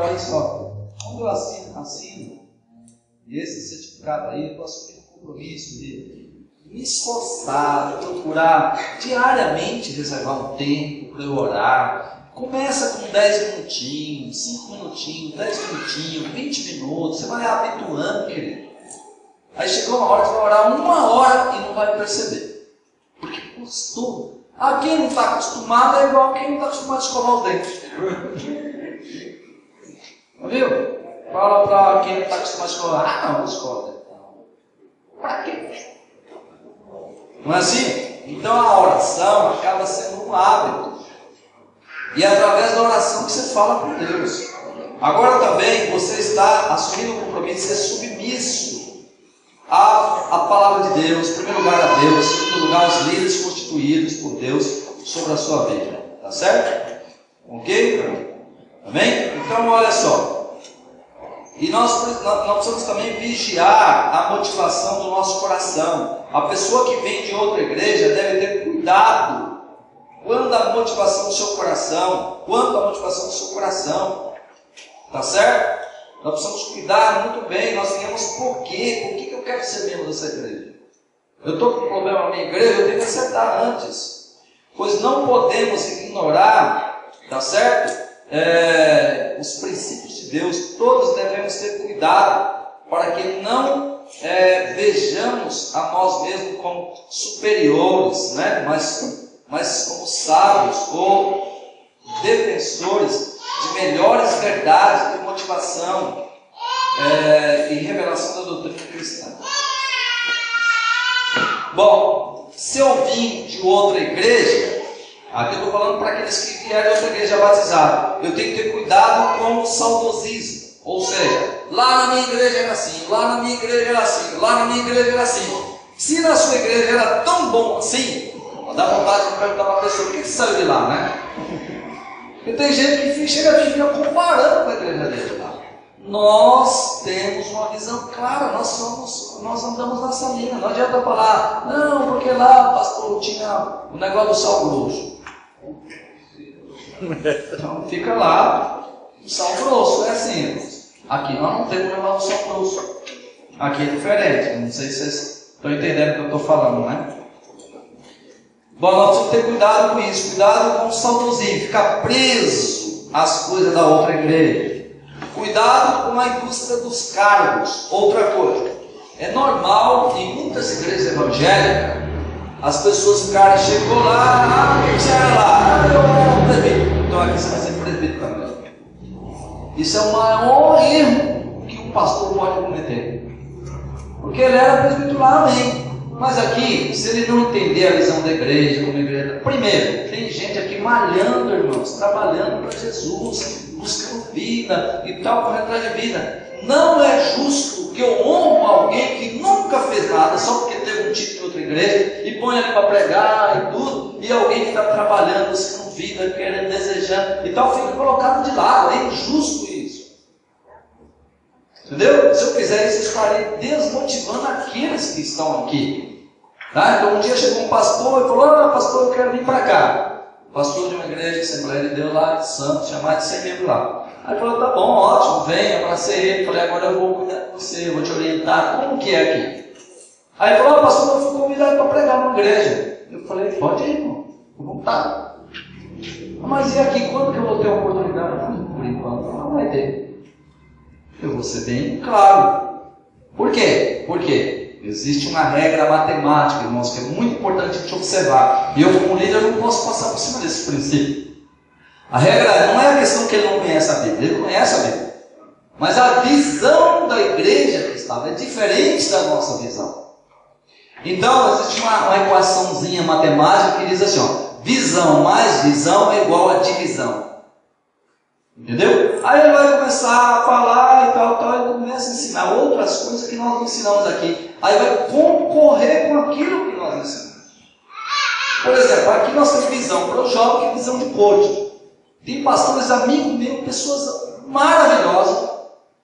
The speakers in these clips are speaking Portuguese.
olha isso, ó. Quando eu assino e esse certificado aí, eu estou assumindo o compromisso de me esforçar, procurar diariamente reservar um tempo para eu orar. Começa com 10 minutinhos, 5 minutinhos, 10 minutinhos, 20 minutos, você vai habituando, querido. Aí chegou uma hora que você vai orar 1 hora e não vai perceber. Porque costume. Quem não está acostumado é igual quem não está acostumado a escovar os dentes. Viu? Fala para quem não está acostumado a escovar. Não escova. Para quê? Não é assim? Então a oração acaba sendo um hábito. E é através da oração que você fala com Deus. Agora também você está assumindo o compromisso de ser submisso à palavra de Deus, em primeiro lugar a Deus, em segundo lugar aos líderes constituídos por Deus sobre a sua vida. Tá certo? Ok? Amém? Então olha só. E nós precisamos também vigiar a motivação do nosso coração. A pessoa que vem de outra igreja deve ter cuidado quanto à motivação do seu coração, tá certo? Nós precisamos cuidar muito bem, nós viemos por quê? Por que eu quero ser membro dessa igreja? Eu estou com um problema na minha igreja, eu tenho que acertar antes, pois não podemos ignorar, tá certo? Os princípios de Deus, todos devemos ter cuidado, para que não vejamos a nós mesmos como superiores, né? mas como sábios ou defensores de melhores verdades de motivação e revelação da doutrina cristã. Bom, se eu vim de outra igreja, aqui eu estou falando para aqueles que vieram de outra igreja batizada, eu tenho que ter cuidado com o saudosismo, ou seja, lá na minha igreja era assim, lá na minha igreja era assim, lá na minha igreja era assim. Se na sua igreja era tão bom assim, dá vontade de perguntar para a pessoa, por que você saiu de lá, né? Porque tem gente que chega aqui e fica comparando com a igreja dele lá. Nós temos uma visão clara, nós andamos nessa linha. Não adianta falar, não, porque lá, pastor, tinha o negócio do sal grosso. Então fica lá, o sal grosso, é assim. Aqui nós não temos o negócio do sal grosso. Aqui é diferente, não sei se vocês estão entendendo o que eu estou falando, né? Bom, nós precisamos ter cuidado com isso, cuidado com o saudosismo, ficar preso às coisas da outra igreja. Cuidado com a indústria dos cargos. Outra coisa, é normal em muitas igrejas evangélicas as pessoas ficarem, chegou lá, quem você era lá? Eu era um presbítero. Então aqui você vai ser presbítero também. Isso é o maior erro que um pastor pode cometer. Porque ele era presbítero lá, amém. Mas aqui, se ele não entender a visão da igreja, como a igreja... Primeiro, tem gente aqui malhando, irmãos, trabalhando para Jesus, buscando vida e tal, correndo atrás de vida. Não é justo que eu honro alguém que nunca fez nada, só porque teve um título em outra igreja, e põe ali para pregar e tudo, e alguém que está trabalhando, buscando vida, querendo, desejando e tal, fica colocado de lado. É injusto isso. Entendeu? Se eu fizer isso, eu estarei desmotivando aqueles que estão aqui. Tá? Então um dia chegou um pastor e falou, pastor, eu quero vir para cá. Pastor de uma igreja, Assembleia de Deus lá de Santos, chamado de ser membro lá. Aí falou, tá bom, ótimo, vem, abracei ele. Falei, agora eu vou cuidar de você, eu vou te orientar, como que é aqui? Aí falou, pastor, eu fui convidado para pregar numa igreja. Eu falei, pode ir, irmão, com vontade. Mas e aqui, quando que eu vou ter a oportunidade? Por enquanto, não vai ter. Eu vou ser bem claro. Por quê? Porque existe uma regra matemática, irmãos, que é muito importante a gente observar. E eu, como líder, não posso passar por cima desse princípio. A regra não é a questão que ele não conhece a Bíblia, ele conhece a Bíblia. Mas a visão da igreja que estava é diferente da nossa visão. Então, existe uma equaçãozinha matemática que diz assim, ó, visão mais visão é igual a divisão. Entendeu? Aí ele vai começar a falar e tal, e começa a ensinar outras coisas que nós não ensinamos aqui. Aí vai concorrer com aquilo que nós ensinamos. Por exemplo, aqui nós temos visão para o jovem, que é visão de corte. Tem pastores amigos meus, pessoas maravilhosas,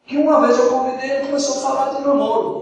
que uma vez eu convidei e ele começou a falar de namoro.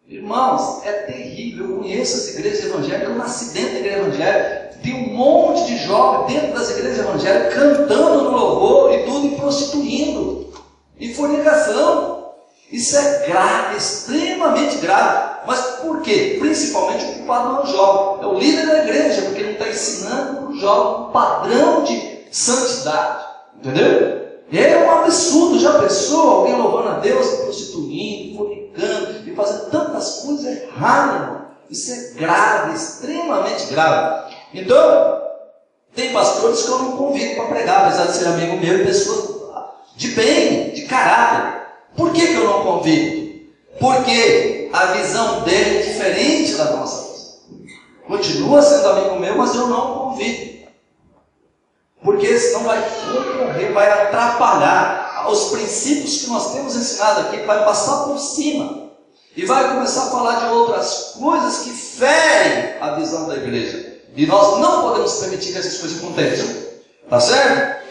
Irmãos, é terrível. Eu conheço as igrejas evangélicas, eu nasci dentro da igreja evangélica. Tem um monte de jovens dentro das igrejas evangélicas cantando no louvor e tudo, e prostituindo, e fornicação. Isso é grave, extremamente grave. Mas por quê? Principalmente o culpado não é o jovem, é o líder da igreja, porque ele está ensinando para o jovem um padrão de santidade. Entendeu? E aí é um absurdo. Já pensou alguém louvando a Deus, se prostituindo, fornicando e fazendo tantas coisas erradas, irmão? Isso é grave, extremamente grave. Então, tem pastores que eu não convido para pregar, apesar de ser amigo meu e pessoas de bem, de caráter. Por que eu não convido? Porque a visão dele é diferente da nossa visão. Continua sendo amigo meu, mas eu não convido. Porque senão vai concorrer, vai atrapalhar os princípios que nós temos ensinado aqui, vai passar por cima. E vai começar a falar de outras coisas que ferem a visão da igreja. E nós não podemos permitir que essas coisas aconteçam. Tá certo?